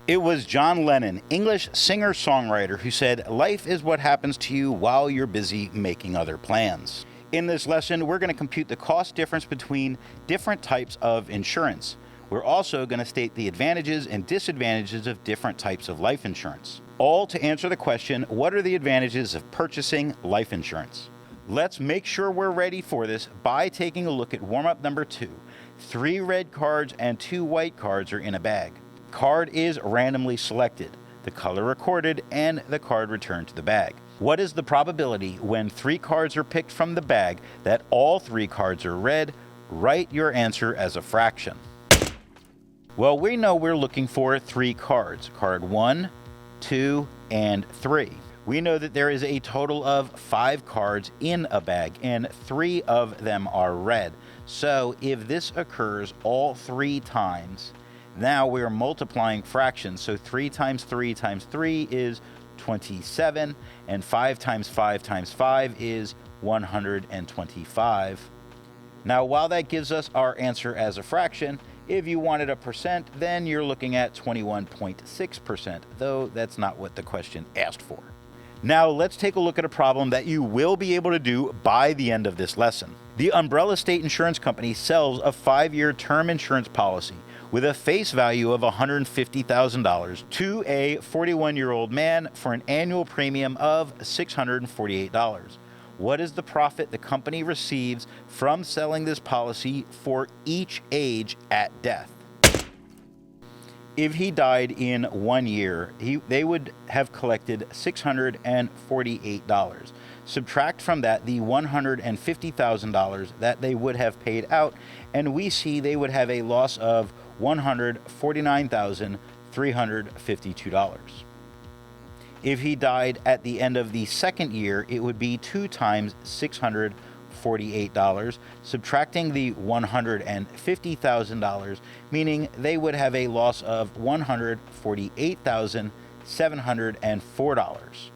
It was John Lennon, English singer-songwriter, who said, "Life is what happens to you while you're busy making other plans." In this lesson, we're going to compute the cost difference between different types of insurance. We're also going to state the advantages and disadvantages of different types of life insurance. All to answer the question, what are the advantages of purchasing life insurance? Let's make sure we're ready for this by taking a look at warm-up number 2. 3 red cards and 2 white cards are in a bag. Card is randomly selected, the color recorded, and the card returned to the bag. What is the probability when 3 cards are picked from the bag that all 3 cards are red? Write your answer as a fraction. Well, we know we're looking for 3 cards, card 1, 2, and 3. We know that there is a total of 5 cards in a bag, and 3 of them are red. So if this occurs all 3 times, now we are multiplying fractions. So 3 times 3 times 3 is 27, and 5 times 5 times 5 is 125. Now, while that gives us our answer as a fraction, if you wanted a percent, then you're looking at 21.6%, though that's not what the question asked for. Now, let's take a look at a problem that you will be able to do by the end of this lesson. The Umbrella State Insurance Company sells a 5-year term insurance policy with a face value of $150,000 to a 41-year-old man for an annual premium of $648. What is the profit the company receives from selling this policy for each age at death? If he died in 1 year, they would have collected $648. Subtract from that the $150,000 that they would have paid out, and we see they would have a loss of $149,352. If he died at the end of the 2nd year, it would be 2 times $648, subtracting the $150,000, meaning they would have a loss of $148,704.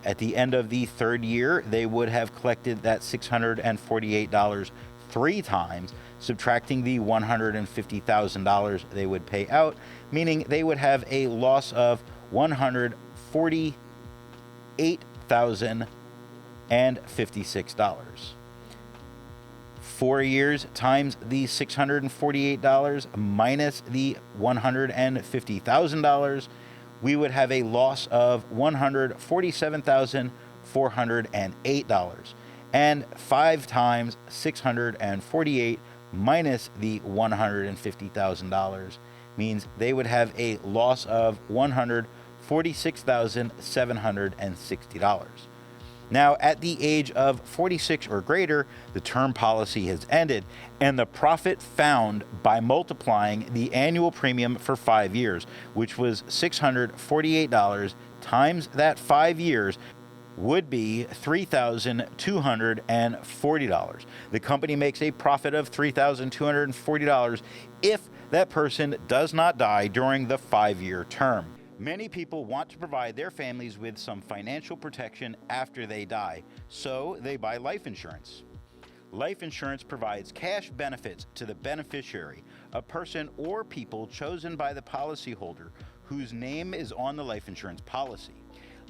At the end of the 3rd year, they would have collected that $648 3 times, subtracting the $150,000 they would pay out, meaning they would have a loss of $148,056. 4 years times the $648 minus the $150,000, we would have a loss of $147,408. And 5 times 648 minus the $150,000 means they would have a loss of $146,760. Now, at the age of 46 or greater, the term policy has ended, and the profit found by multiplying the annual premium for 5 years, which was $648 times that 5 years, would be $3,240. The company makes a profit of $3,240 if that person does not die during the 5-year term. Many people want to provide their families with some financial protection after they die, so they buy life insurance. Life insurance provides cash benefits to the beneficiary, a person or people chosen by the policyholder whose name is on the life insurance policy.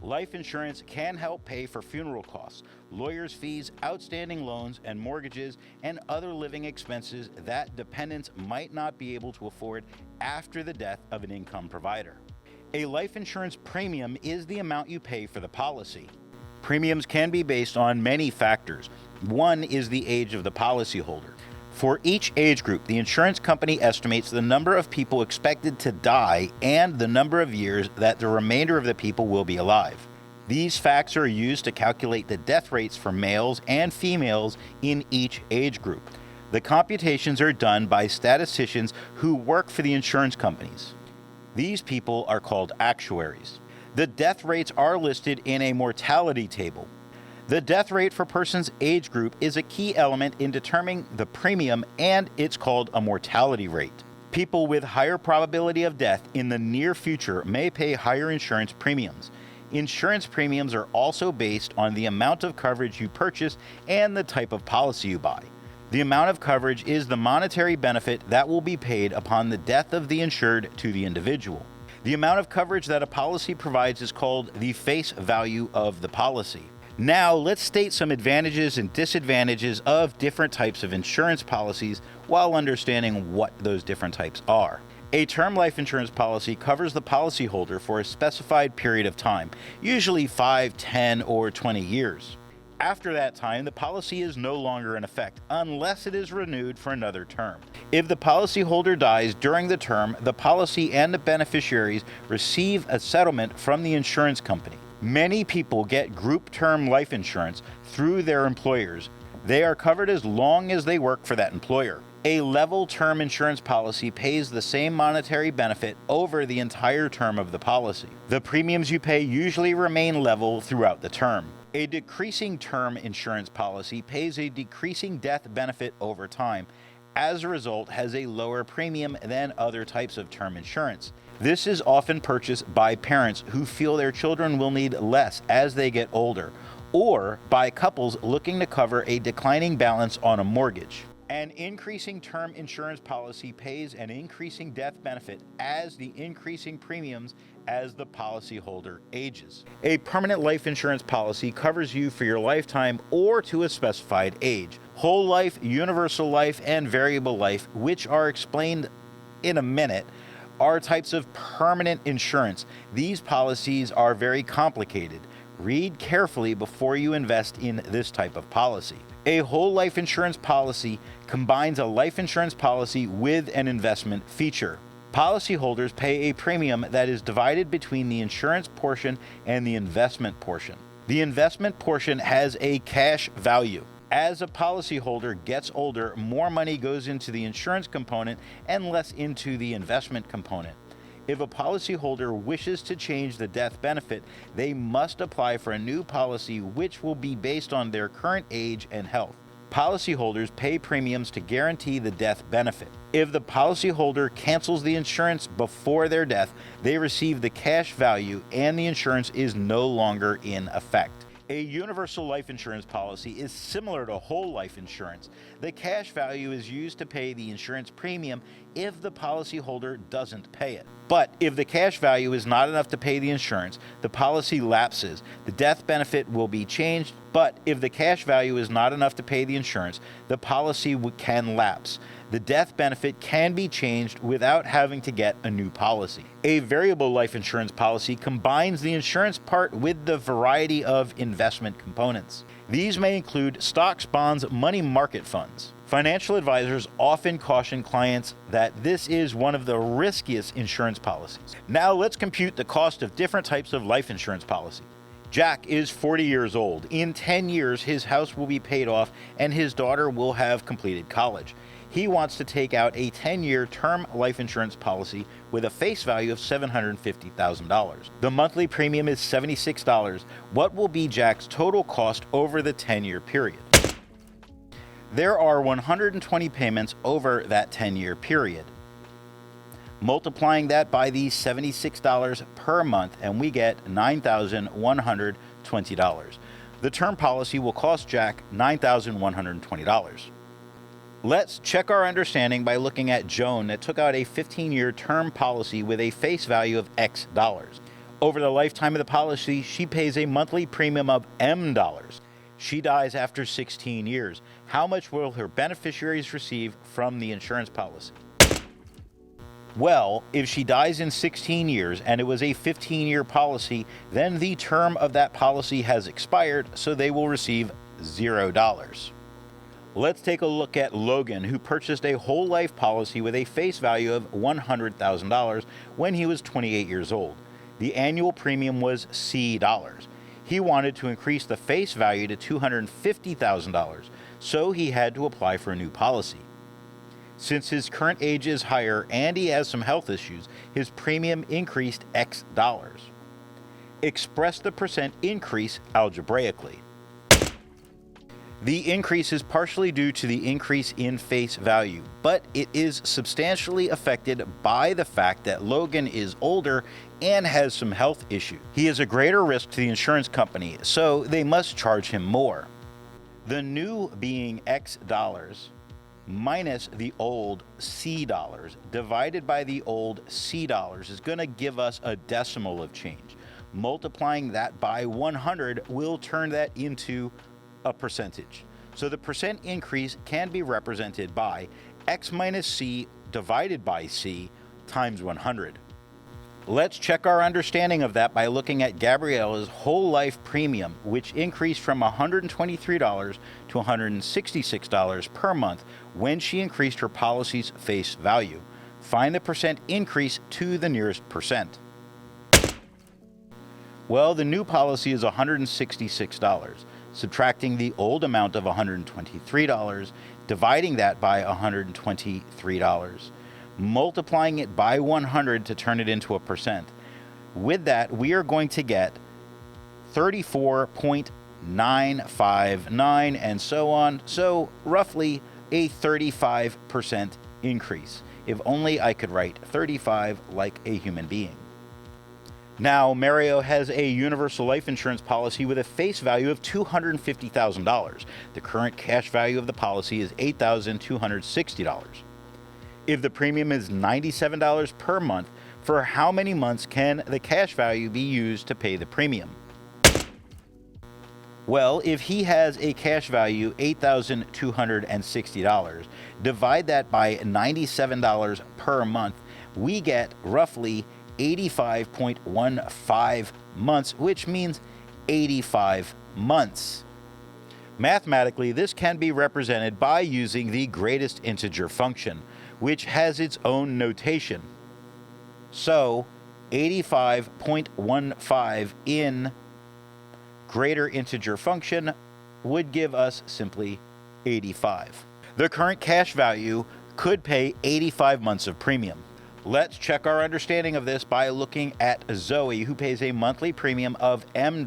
Life insurance can help pay for funeral costs, lawyers' fees, outstanding loans and mortgages, and other living expenses that dependents might not be able to afford after the death of an income provider. A life insurance premium is the amount you pay for the policy. Premiums can be based on many factors. One is the age of the policyholder. For each age group, the insurance company estimates the number of people expected to die and the number of years that the remainder of the people will be alive. These facts are used to calculate the death rates for males and females in each age group. The computations are done by statisticians who work for the insurance companies. These people are called actuaries. The death rates are listed in a mortality table. The death rate for a person's age group is a key element in determining the premium, and it's called a mortality rate. People with higher probability of death in the near future may pay higher insurance premiums. Insurance premiums are also based on the amount of coverage you purchase and the type of policy you buy. The amount of coverage is the monetary benefit that will be paid upon the death of the insured to the individual. The amount of coverage that a policy provides is called the face value of the policy. Now, let's state some advantages and disadvantages of different types of insurance policies while understanding what those different types are. A term life insurance policy covers the policyholder for a specified period of time, usually 5, 10, or 20 years. After that time, the policy is no longer in effect unless it is renewed for another term. If the policyholder dies during the term, the policy and the beneficiaries receive a settlement from the insurance company. Many people get group term life insurance through their employers. They are covered as long as they work for that employer. A level term insurance policy pays the same monetary benefit over the entire term of the policy. The premiums you pay usually remain level throughout the term. A decreasing term insurance policy pays a decreasing death benefit over time. As a result, has a lower premium than other types of term insurance. This is often purchased by parents who feel their children will need less as they get older, or by couples looking to cover a declining balance on a mortgage. An increasing term insurance policy pays an increasing death benefit as the increasing premiums as the policyholder ages. A permanent life insurance policy covers you for your lifetime or to a specified age. Whole life, universal life, and variable life, which are explained in a minute, are types of permanent insurance. These policies are very complicated. Read carefully before you invest in this type of policy. A whole life insurance policy combines a life insurance policy with an investment feature. Policyholders pay a premium that is divided between the insurance portion and the investment portion. The investment portion has a cash value. As a policyholder gets older, more money goes into the insurance component and less into the investment component. If a policyholder wishes to change the death benefit, they must apply for a new policy which will be based on their current age and health. Policyholders pay premiums to guarantee the death benefit. If the policyholder cancels the insurance before their death, they receive the cash value and the insurance is no longer in effect. A universal life insurance policy is similar to whole life insurance. The cash value is used to pay the insurance premium if the policyholder doesn't pay it. But if the cash value is not enough to pay the insurance, the policy lapses. The death benefit will be changed, but if the cash value is not enough to pay the insurance, the policy can lapse. The death benefit can be changed without having to get a new policy. A variable life insurance policy combines the insurance part with the variety of investment components. These may include stocks, bonds, money market funds. Financial advisors often caution clients that this is one of the riskiest insurance policies. Now let's compute the cost of different types of life insurance policies. Jack is 40 years old. In 10 years, his house will be paid off and his daughter will have completed college. He wants to take out a 10-year term life insurance policy with a face value of $750,000. The monthly premium is $76. What will be Jack's total cost over the 10-year period? There are 120 payments over that 10-year period. Multiplying that by the $76 per month, and we get $9,120. The term policy will cost Jack $9,120. Let's check our understanding by looking at Joan that took out a 15-year term policy with a face value of X dollars. Over the lifetime of the policy, she pays a monthly premium of M dollars. She dies after 16 years. How much will her beneficiaries receive from the insurance policy? Well, if she dies in 16 years and it was a 15-year policy, then the term of that policy has expired, so they will receive $0. Let's take a look at Logan, who purchased a whole life policy with a face value of $100,000 when he was 28 years old. The annual premium was C dollars. He wanted to increase the face value to $250,000, so he had to apply for a new policy. Since his current age is higher and he has some health issues, his premium increased X dollars. Express the percent increase algebraically. The increase is partially due to the increase in face value, but it is substantially affected by the fact that Logan is older and has some health issues. He is a greater risk to the insurance company, so they must charge him more. The new being X dollars minus the old C dollars divided by the old C dollars is going to give us a decimal of change. Multiplying that by 100 will turn that into a percentage. So the percent increase can be represented by X minus C divided by C times 100. Let's check our understanding of that by looking at Gabriella's whole life premium, which increased from $123 to $166 per month when she increased her policy's face value. Find the percent increase to the nearest percent. Well, the new policy is $166. Subtracting the old amount of $123, dividing that by $123. Multiplying it by 100 to turn it into a percent. With that, we are going to get 34.959 and so on. So roughly a 35% increase. If only I could write 35 like a human being. Now, Mario has a universal life insurance policy with a face value of $250,000. The current cash value of the policy is $8,260. If the premium is $97 per month, for how many months can the cash value be used to pay the premium? Well, if he has a cash value $8,260, divide that by $97 per month, we get roughly 85.15 months, which means 85 months. Mathematically, this can be represented by using the greatest integer function, which has its own notation. So 85.15 in greater integer function would give us simply 85. The current cash value could pay 85 months of premium. Let's check our understanding of this by looking at Zoe, who pays a monthly premium of $M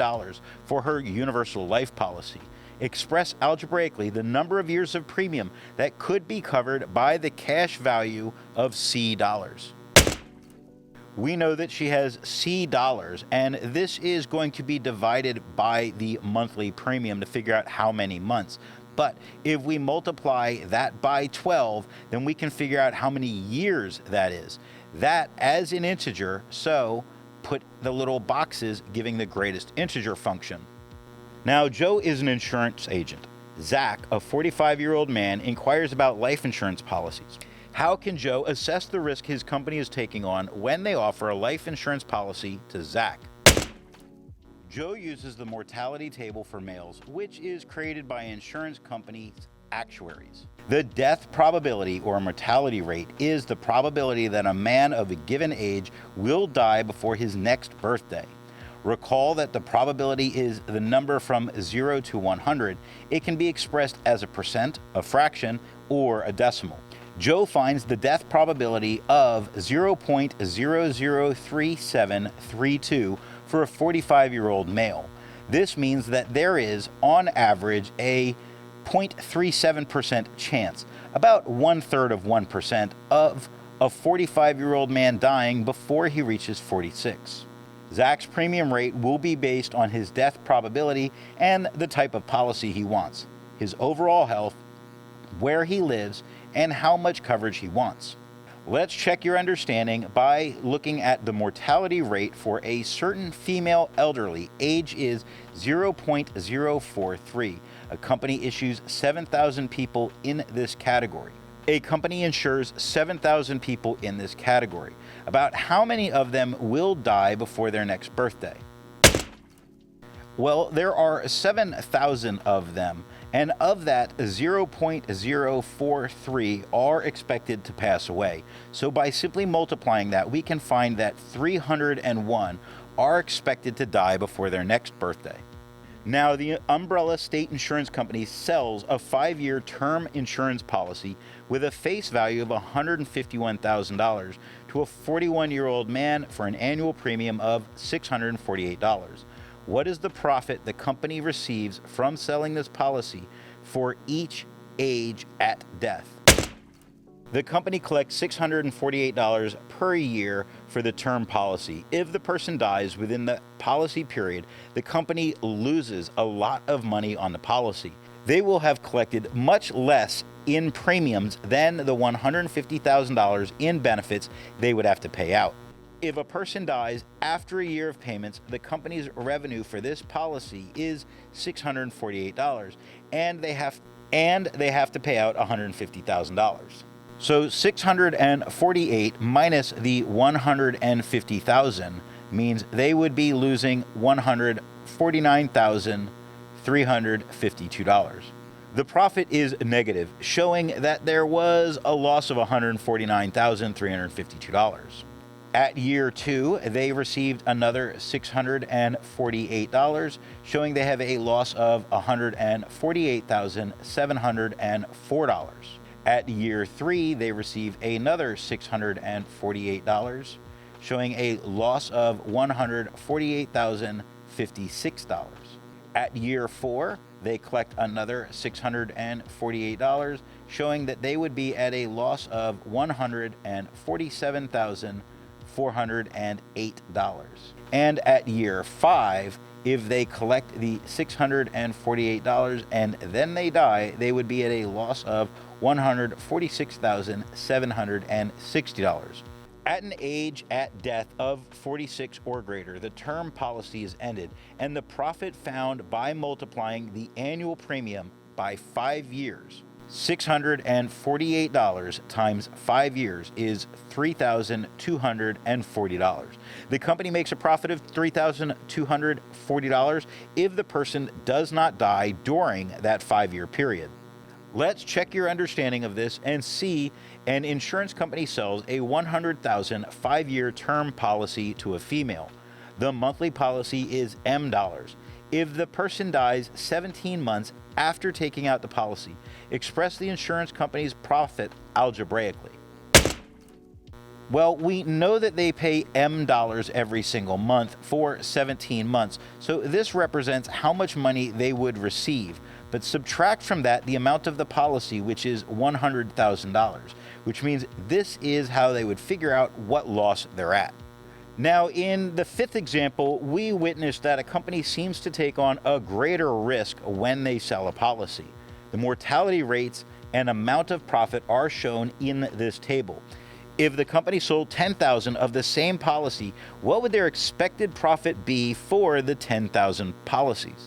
for her universal life policy. Express algebraically the number of years of premium that could be covered by the cash value of C dollars. We know that she has C dollars, and this is going to be divided by the monthly premium to figure out how many months. But if we multiply that by 12, then we can figure out how many years that is. That as an integer, so put the little boxes giving the greatest integer function. Now, Joe is an insurance agent. Zach, a 45-year-old man, inquires about life insurance policies. How can Joe assess the risk his company is taking on when they offer a life insurance policy to Zach? Joe uses the mortality table for males, which is created by insurance companies' actuaries. The death probability or mortality rate is the probability that a man of a given age will die before his next birthday. Recall that the probability is the number from 0 to 100. It can be expressed as a percent, a fraction, or a decimal. Joe finds the death probability of 0.003732 for a 45-year-old male. This means that there is, on average, a 0.37% chance, about 1/3 of 1%, of a 45-year-old man dying before he reaches 46. Zach's premium rate will be based on his death probability and the type of policy he wants, his overall health, where he lives, and how much coverage he wants. Let's check your understanding by looking at the mortality rate for a certain female elderly. Age is 0.043. A company issues 7,000 people in this category. A company insures 7,000 people in this category. About how many of them will die before their next birthday? Well, there are 7,000 of them, and of that, 0.043 are expected to pass away. So by simply multiplying that, we can find that 301 are expected to die before their next birthday. Now, the umbrella state insurance company sells a 5-year term insurance policy with a face value of $151,000 to a 41-year-old man for an annual premium of $648. What is the profit the company receives from selling this policy for each age at death? The company collects $648 per year for the term policy. If the person dies within the policy period, the company loses a lot of money on the policy. they will have collected much less in premiums than the $150,000 in benefits they would have to pay out. If a person dies after a year of payments, the company's revenue for this policy is $648, and they have to pay out $150,000. So 648 minus the 150,000 means they would be losing $149,352. The profit is negative, showing that there was a loss of $149,352. At year 2, they received another $648, showing they have a loss of $148,704. At year 3, they receive another $648, showing a loss of $148,056. At year 4, they collect another $648, showing that they would be at a loss of $147,408. And at year 5, if they collect the $648 and then they die, they would be at a loss of $146,760. At an age at death of 46 or greater, the term policy is ended, and the profit found by multiplying the annual premium by 5 years. $648 times 5 years is $3,240. The company makes a profit of $3,240 if the person does not die during that 5-year period. Let's check your understanding of this and see an insurance company sells a $100,000 5-year term policy to a female. The monthly policy is $M. If the person dies 17 months after taking out the policy, express the insurance company's profit algebraically. Well, we know that they pay M dollars every single month for 17 months, so this represents how much money they would receive. But subtract from that the amount of the policy, which is $100,000, which means this is how they would figure out what loss they're at. Now, in the 5th example, we witnessed that a company seems to take on a greater risk when they sell a policy. The mortality rates and amount of profit are shown in this table. If the company sold 10,000 of the same policy, what would their expected profit be for the 10,000 policies?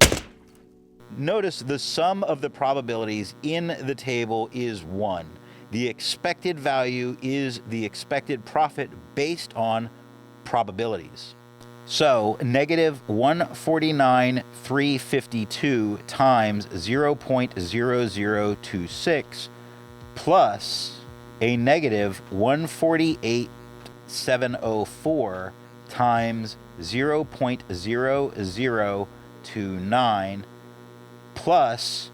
Notice the sum of the probabilities in the table is 1. The expected value is the expected profit based on probabilities. So negative 149,352 times 0.0026 plus a negative 148,704 times 0.0029 plus,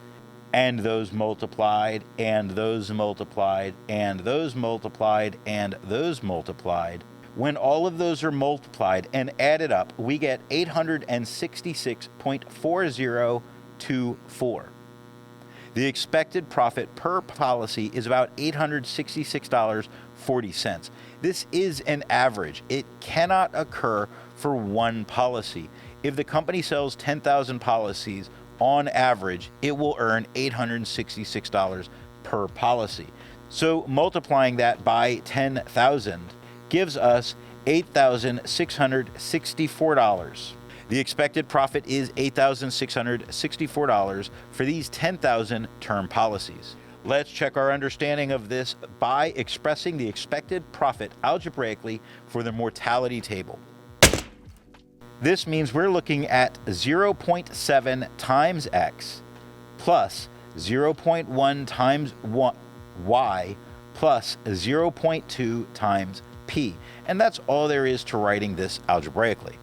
and those multiplied, and those multiplied, and those multiplied, and those multiplied. When all of those are multiplied and added up, we get 866.4024. The expected profit per policy is about $866.40. This is an average. It cannot occur for one policy. If the company sells 10,000 policies, on average, it will earn $866 per policy. So multiplying that by 10,000 gives us $8,664. The expected profit is $8,664 for these 10,000 term policies. Let's check our understanding of this by expressing the expected profit algebraically for the mortality table. This means we're looking at 0.7 times x plus 0.1 times y plus 0.2 times p. And that's all there is to writing this algebraically.